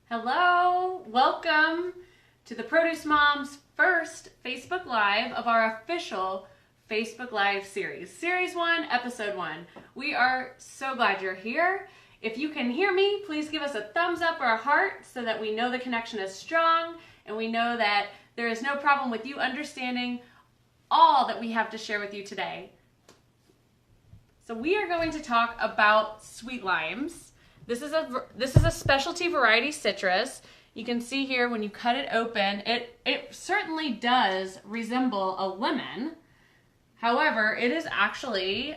Hello, welcome to the Produce Mom's first Facebook Live of our official Facebook Live series. Series 1, Episode 1. We are so glad you're here. If you can hear me, please give us a thumbs up or a heart so that we know the connection is strong and we know that there is no problem with you understanding all that we have to share with you today. So we are going to talk about sweet limes. This is a specialty variety citrus. You can see here when you cut it open, it certainly does resemble a lemon. However, it is actually,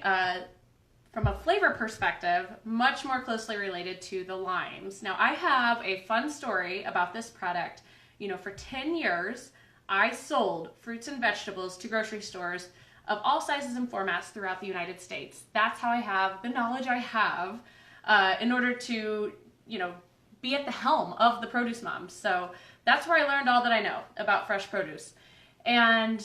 from a flavor perspective, much more closely related to the limes. Now, I have a fun story about this product. You know, for 10 years, I sold fruits and vegetables to grocery stores of all sizes and formats throughout the United States. That's how I have the knowledge I have in order to, be at the helm of the Produce Moms. So that's where I learned all that I know about fresh produce. And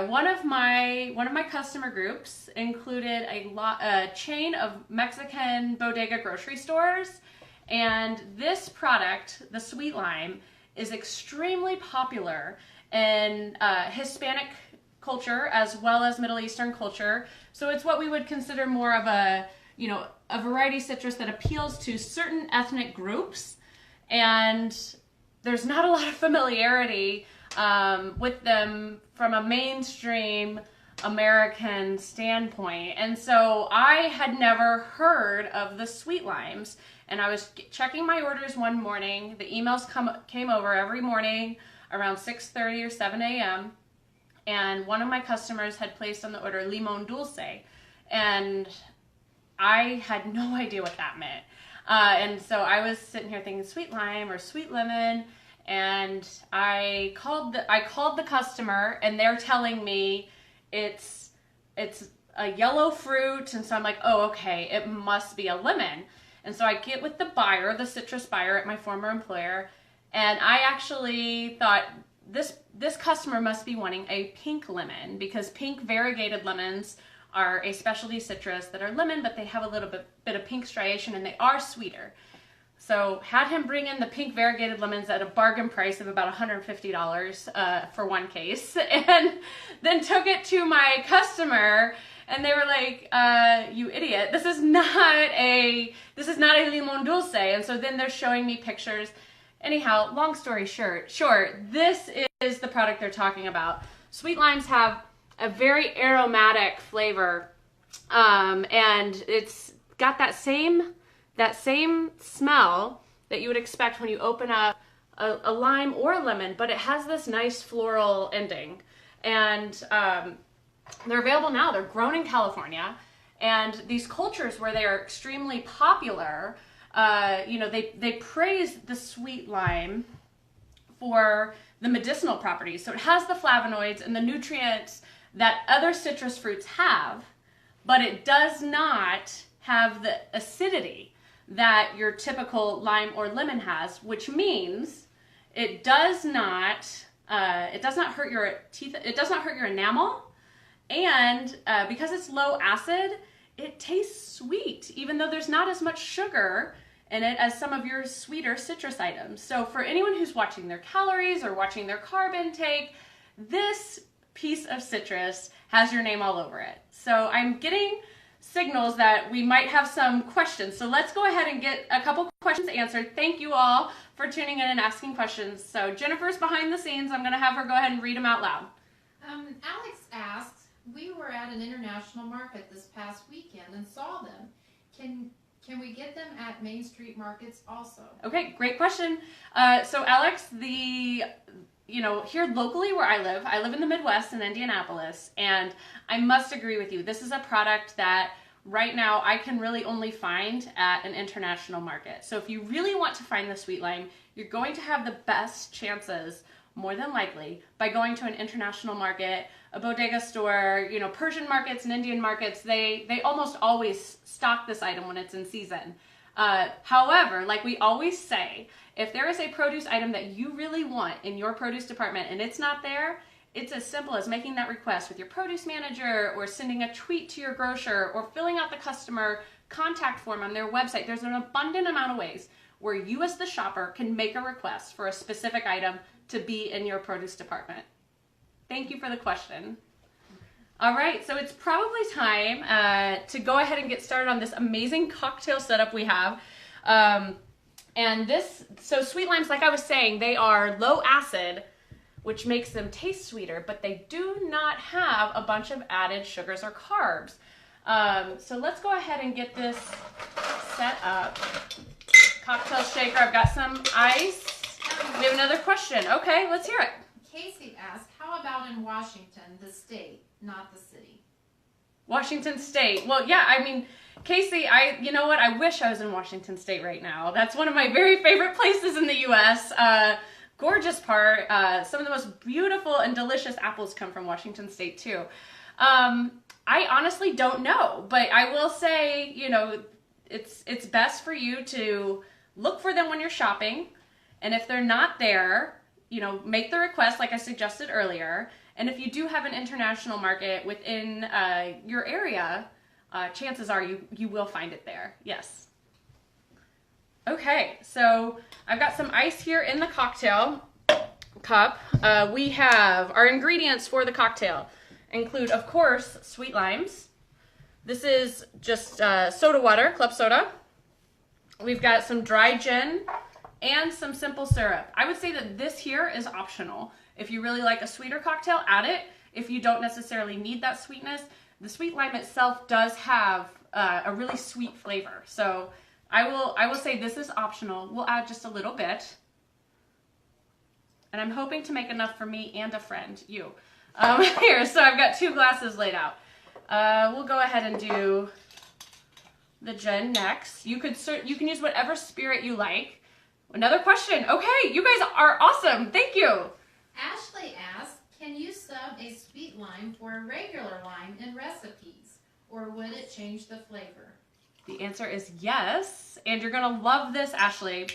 one of my customer groups included a chain of Mexican bodega grocery stores, and this product, the sweet lime, is extremely popular in Hispanic culture as well as Middle Eastern culture. So it's what we would consider more of a variety citrus that appeals to certain ethnic groups, and there's not a lot of familiarity with them from a mainstream American standpoint. And so I had never heard of the sweet limes, and I was checking my orders one morning. The emails came over every morning around 6:30 or 7 a.m. and one of my customers had placed on the order limon dulce, and I had no idea what that meant. And so I was sitting here thinking sweet lime or sweet lemon, and I called the customer, and they're telling me it's a yellow fruit, and so I'm like, oh, okay, it must be a lemon. And so I get with the buyer, the citrus buyer at my former employer, and I actually thought this customer must be wanting a pink lemon, because pink variegated lemons are a specialty citrus that are lemon, but they have a little bit of pink striation and they are sweeter. So had him bring in the pink variegated lemons at a bargain price of about $150 for one case, and then took it to my customer, and they were like, you idiot, this is not a limon dulce. And so then they're showing me pictures. Anyhow, long story short, this is the product they're talking about. Sweet limes have a very aromatic flavor, and it's got that same smell that you would expect when you open up a lime or a lemon, but it has this nice floral ending. And they're available now. They're grown in California, and these cultures where they are extremely popular, they praise the sweet lime for the medicinal properties. So it has the flavonoids and the nutrients that other citrus fruits have, but it does not have the acidity that your typical lime or lemon has, which means it does not hurt your teeth, it does not hurt your enamel, and because it's low acid, it tastes sweet, even though there's not as much sugar in it as some of your sweeter citrus items. So for anyone who's watching their calories or watching their carb intake, this piece of citrus has your name all over it. So I'm getting signals that we might have some questions. So let's go ahead and get a couple questions answered. Thank you all for tuning in and asking questions. So Jennifer's behind the scenes. I'm going to have her go ahead and read them out loud. Alex asked, we were at an international market this past weekend and saw them. Can we get them at Main Street markets also? Okay, great question. So Alex, here locally where I live in the Midwest in Indianapolis, and I must agree with you. This is a product that right now I can really only find at an international market. So if you really want to find the sweet lime, you're going to have the best chances, more than likely, by going to an international market, a bodega store, Persian markets and Indian markets. They almost always stock this item when it's in season. However, like we always say, if there is a produce item that you really want in your produce department and it's not there, it's as simple as making that request with your produce manager, or sending a tweet to your grocer, or filling out the customer contact form on their website. There's an abundant amount of ways where you as the shopper can make a request for a specific item to be in your produce department? Thank you for the question. All right, so it's probably time to go ahead and get started on this amazing cocktail setup we have. So sweet limes, like I was saying, they are low acid, which makes them taste sweeter, but they do not have a bunch of added sugars or carbs. So let's go ahead and get this set up. Cocktail shaker, I've got some ice. We have another question. Okay, let's hear it. Casey asked, how about in Washington, the state, not the city? Washington State. Well, yeah, I mean, Casey, you know what? I wish I was in Washington State right now. That's one of my very favorite places in the U.S. Gorgeous part. Some of the most beautiful and delicious apples come from Washington State, too. I honestly don't know, but I will say, you know, it's best for you to look for them when you're shopping. And if they're not there, you know, make the request like I suggested earlier. And if you do have an international market within your area, chances are you will find it there. Yes. Okay, so I've got some ice here in the cocktail cup. We have our ingredients for the cocktail include, of course, sweet limes. This is just soda water, club soda. We've got some dry gin and some simple syrup. I would say that this here is optional. If you really like a sweeter cocktail, add it. If you don't necessarily need that sweetness, the sweet lime itself does have a really sweet flavor. So I will say this is optional. We'll add just a little bit. And I'm hoping to make enough for me and a friend, you. Here, so I've got 2 glasses laid out. We'll go ahead and do the gin next. You can use whatever spirit you like. Another question. Okay, you guys are awesome. Thank you. Ashley asked, can you sub a sweet lime for a regular lime in recipes, or would it change the flavor? The answer is yes, and you're gonna love this, Ashley.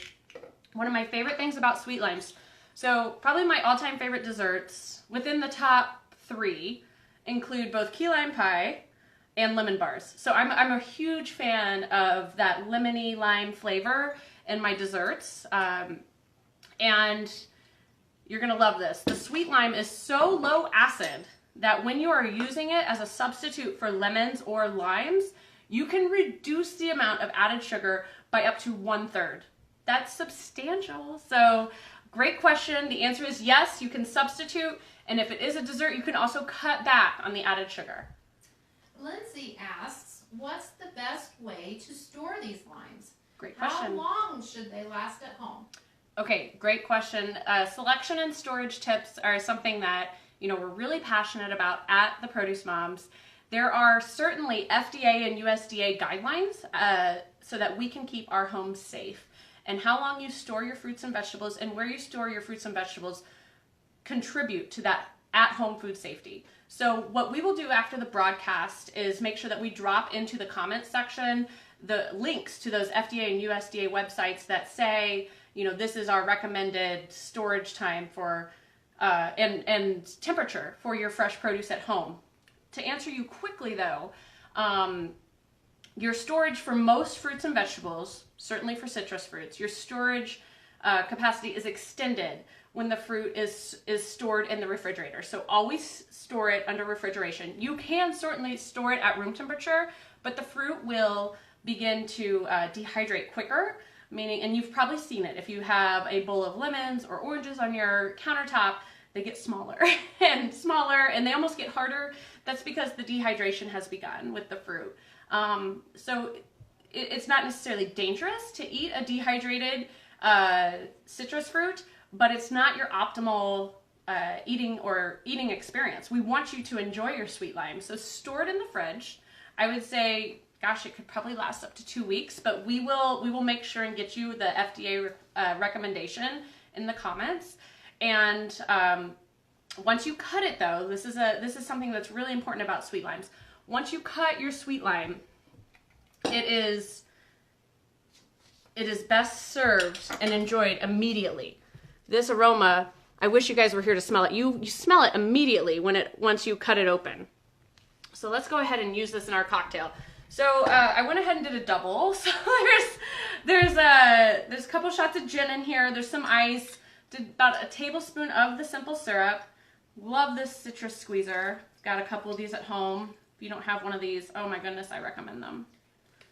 One of my favorite things about sweet limes. So probably my all-time favorite desserts within the top 3 include both key lime pie and lemon bars. So I'm a huge fan of that lemony lime flavor in my desserts, and you're gonna love this. The sweet lime is so low acid that when you are using it as a substitute for lemons or limes, you can reduce the amount of added sugar by up to 1/3. That's substantial. So great question. The answer is yes, you can substitute. And if it is a dessert, you can also cut back on the added sugar. Lindsay asks, what's the best way to store these limes? Great question. How long should they last at home? Okay, great question. Selection and storage tips are something that, you know, we're really passionate about at the Produce Moms. There are certainly FDA and USDA guidelines so that we can keep our homes safe. And how long you store your fruits and vegetables and where you store your fruits and vegetables contribute to that at-home food safety. So what we will do after the broadcast is make sure that we drop into the comments section the links to those FDA and USDA websites that say, you know, this is our recommended storage time for and temperature for your fresh produce at home. To answer you quickly though, your storage for most fruits and vegetables, certainly for citrus fruits, your storage capacity is extended when the fruit is stored in the refrigerator. So always store it under refrigeration. You can certainly store it at room temperature, but the fruit will begin to dehydrate quicker, meaning, and you've probably seen it, if you have a bowl of lemons or oranges on your countertop, they get smaller and smaller and they almost get harder. That's because the dehydration has begun with the fruit. So it's not necessarily dangerous to eat a dehydrated citrus fruit, but it's not your optimal eating experience. We want you to enjoy your sweet lime. So store it in the fridge. I would say, gosh, it could probably last up to 2 weeks, but we will make sure and get you the FDA recommendation in the comments. And once you cut it though, this is something that's really important about sweet limes. Once you cut your sweet lime, it is best served and enjoyed immediately. This aroma, I wish you guys were here to smell it. You smell it immediately once you cut it open. So let's go ahead and use this in our cocktail. So I went ahead and did a double. So there's couple shots of gin in here. There's some ice. Did about a tablespoon of the simple syrup. Love this citrus squeezer. Got a couple of these at home. If you don't have one of these, oh my goodness, I recommend them.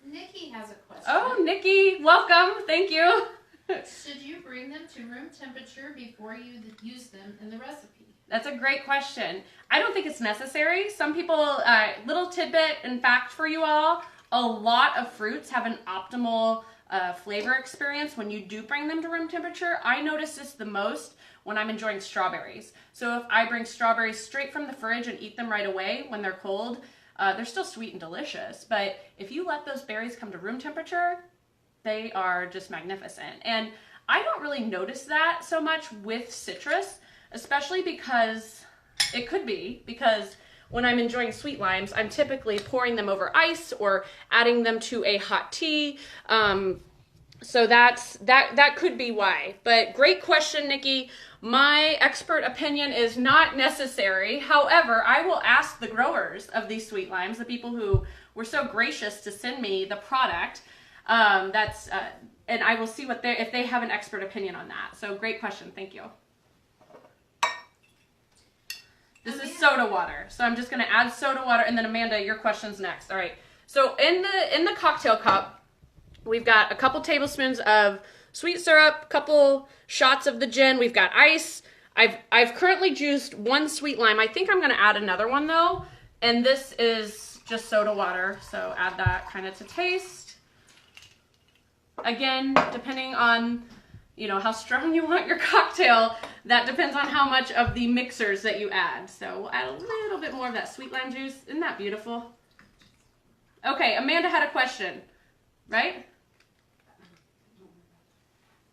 Nikki has a question. Oh, Nikki, welcome. Thank you. Should you bring them to room temperature before you use them in the recipe? That's a great question. I don't think it's necessary. Some people, little tidbit in fact for you all, a lot of fruits have an optimal flavor experience when you do bring them to room temperature. I notice this the most when I'm enjoying strawberries. So if I bring strawberries straight from the fridge and eat them right away when they're cold, they're still sweet and delicious. But if you let those berries come to room temperature, they are just magnificent. And I don't really notice that so much with citrus, especially because it could be because when I'm enjoying sweet limes, I'm typically pouring them over ice or adding them to a hot tea. So that could be why. But great question, Nikki. My expert opinion is not necessary. However, I will ask the growers of these sweet limes, the people who were so gracious to send me the product, and I will see if they have an expert opinion on that. So great question. Thank you. This is soda water. So I'm just going to add soda water, and then Amanda, your question's next. All right. So in the cocktail cup, we've got a couple tablespoons of sweet syrup, couple shots of the gin. We've got ice. I've currently juiced one sweet lime. I think I'm going to add another one though. And this is just soda water. So add that kind of to taste. Again, depending on how strong you want your cocktail, that depends on how much of the mixers that you add. So we'll add a little bit more of that sweet lime juice. Isn't that beautiful? Okay, Amanda had a question, right?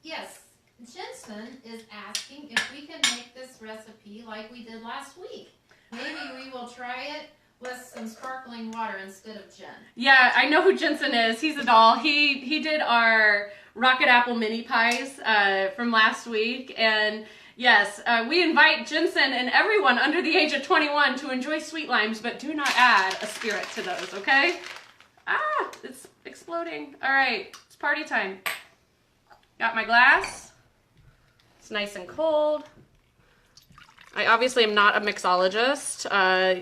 Yes, Jensen is asking if we can make this recipe like we did last week. Maybe we will try it with some sparkling water instead of gin. Yeah, I know who Jensen is. He's a doll. He did our rocket apple mini pies from last week. And yes, we invite Jensen and everyone under the age of 21 to enjoy sweet limes, but do not add a spirit to those, okay? Ah, it's exploding. All right, it's party time. Got my glass. It's nice and cold. I obviously am not a mixologist.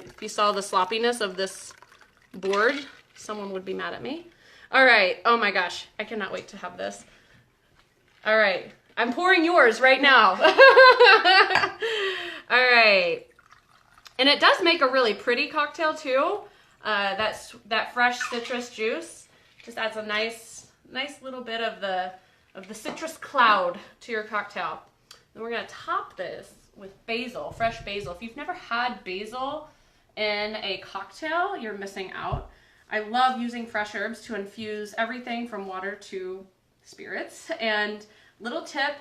If you saw the sloppiness of this board, someone would be mad at me. All right. Oh my gosh. I cannot wait to have this. All right. I'm pouring yours right now. All right. And it does make a really pretty cocktail too. That fresh citrus juice just adds a nice little bit of the citrus cloud to your cocktail. Then we're gonna top this with basil, fresh basil. If you've never had basil in a cocktail, you're missing out. I love using fresh herbs to infuse everything from water to spirits. And little tip,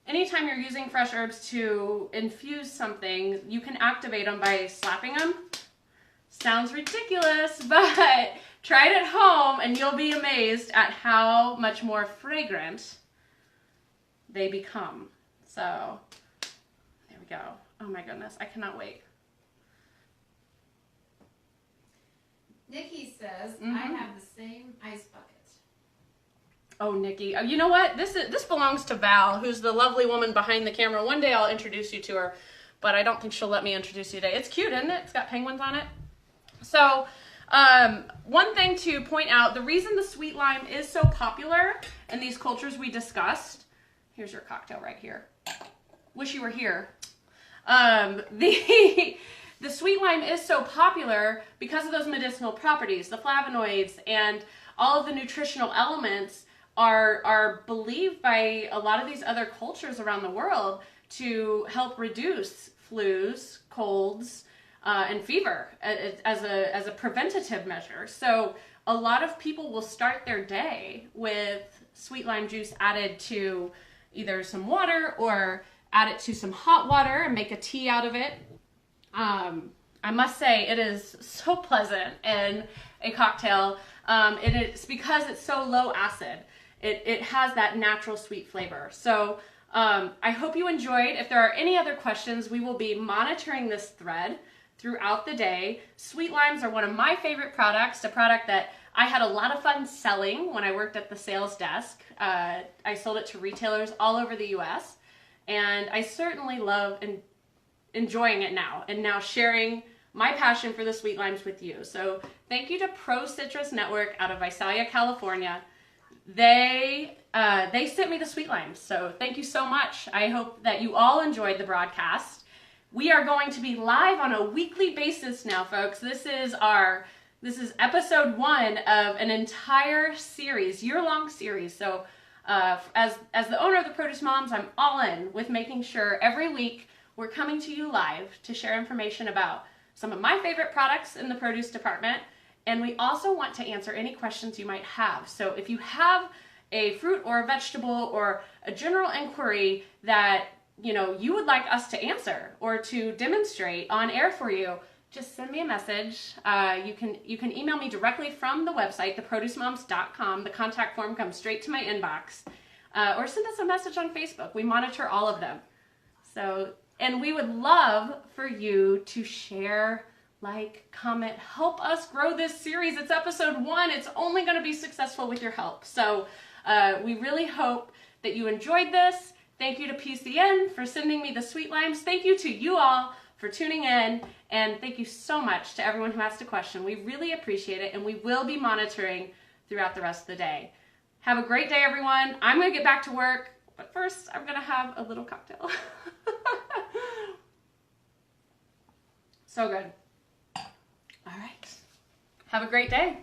anytime you're using fresh herbs to infuse something, you can activate them by slapping them. Sounds ridiculous, but try it at home and you'll be amazed at how much more fragrant they become. So there we go. Oh my goodness, I cannot wait. Nikki says, I have the same ice bucket. Oh, Nikki. You know what? This belongs to Val, who's the lovely woman behind the camera. One day I'll introduce you to her, but I don't think she'll let me introduce you today. It's cute, isn't it? It's got penguins on it. So one thing to point out, the reason the sweet lime is so popular in these cultures we discussed, here's your cocktail right here. Wish you were here. The sweet lime is so popular because of those medicinal properties, the flavonoids, and all of the nutritional elements are believed by a lot of these other cultures around the world to help reduce flus, colds, and fever as a preventative measure. So a lot of people will start their day with sweet lime juice added to either some water or add it to some hot water and make a tea out of it. I must say it is so pleasant in a cocktail, and it's because it's so low acid. It has that natural sweet flavor. So I hope you enjoyed. If there are any other questions, we will be monitoring this thread throughout the day. Sweet limes are one of my favorite products, a product that I had a lot of fun selling when I worked at the sales desk. I sold it to retailers all over the U.S., and I certainly love enjoying it now, and now sharing my passion for the sweet limes with you. So thank you to Pro Citrus Network out of Visalia, California. They sent me the sweet limes, so thank you so much. I hope that you all enjoyed the broadcast. We are going to be live on a weekly basis now, folks. This is episode 1 of an entire series, year-long series. So as the owner of the Produce Moms, I'm all in with making sure every week we're coming to you live to share information about some of my favorite products in the produce department. And we also want to answer any questions you might have. So if you have a fruit or a vegetable or a general inquiry that you would like us to answer or to demonstrate on air for you, just send me a message. You can email me directly from the website, theproducemoms.com. The contact form comes straight to my inbox. Or send us a message on Facebook. We monitor all of them. And we would love for you to share, like, comment, help us grow this series. It's episode 1. It's only going to be successful with your help. So we really hope that you enjoyed this. Thank you to PCN for sending me the sweet limes. Thank you to you all for tuning in. And thank you so much to everyone who asked a question. We really appreciate it, and we will be monitoring throughout the rest of the day. Have a great day, everyone. I'm going to get back to work, but first I'm going to have a little cocktail. So good. All right. Have a great day.